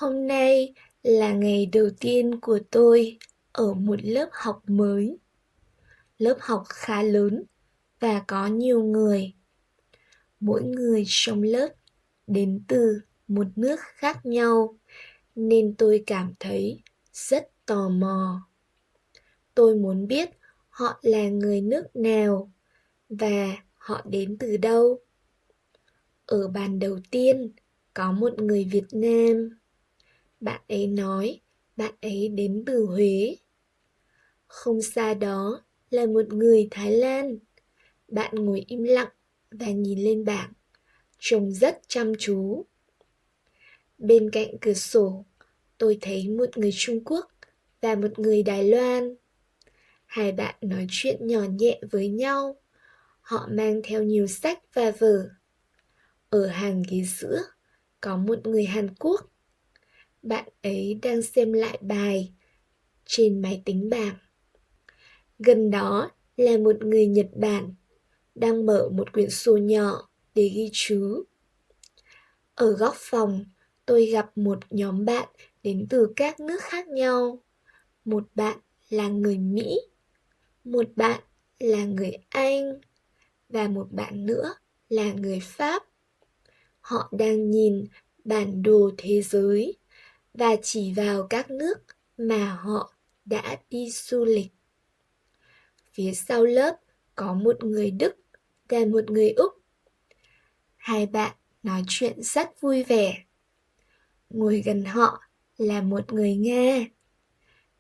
Hôm nay là ngày đầu tiên của tôi ở một lớp học mới. Lớp học khá lớn và có nhiều người. Mỗi người trong lớp đến từ một nước khác nhau nên tôi cảm thấy rất tò mò. Tôi muốn biết họ là người nước nào và họ đến từ đâu. Ở bàn đầu tiên có một người Việt Nam. Bạn ấy nói bạn ấy đến từ Huế. Không xa đó là một người Thái Lan. Bạn ngồi im lặng và nhìn lên bảng, trông rất chăm chú. Bên cạnh cửa sổ, tôi thấy một người Trung Quốc và một người Đài Loan. Hai bạn nói chuyện nhỏ nhẹ với nhau. Họ mang theo nhiều sách và vở. Ở hàng ghế giữa có một người Hàn Quốc. Bạn ấy đang xem lại bài trên máy tính bảng. Gần đó là một người Nhật Bản đang mở một quyển sổ nhỏ để ghi chú. Ở góc phòng, tôi gặp một nhóm bạn đến từ các nước khác nhau. Một bạn là người Mỹ, một bạn là người Anh và một bạn nữa là người Pháp. Họ đang nhìn bản đồ thế giới và chỉ vào các nước mà họ đã đi du lịch. Phía sau lớp có một người Đức và một người Úc. Hai bạn nói chuyện rất vui vẻ. Ngồi gần họ là một người Nga.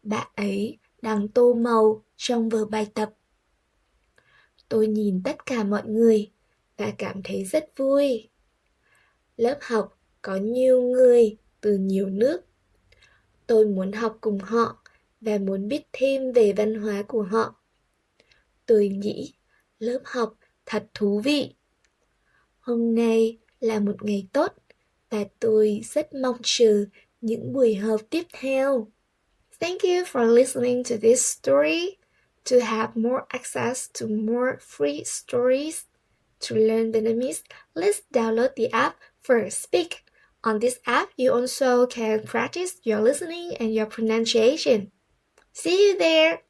Bạn ấy đang tô màu trong vở bài tập. Tôi nhìn tất cả mọi người và cảm thấy rất vui. Lớp học có nhiều người từ nhiều nước. Tôi muốn học cùng họ và muốn biết thêm về văn hóa của họ. Tôi nghĩ lớp học thật thú vị. Hôm nay là một ngày tốt và tôi rất mong chờ những buổi học tiếp theo. Thank you for listening to this story. To have more access to more free stories to learn Vietnamese, let's download the app First Speak. On this app, you also can practice your listening and your pronunciation. See you there!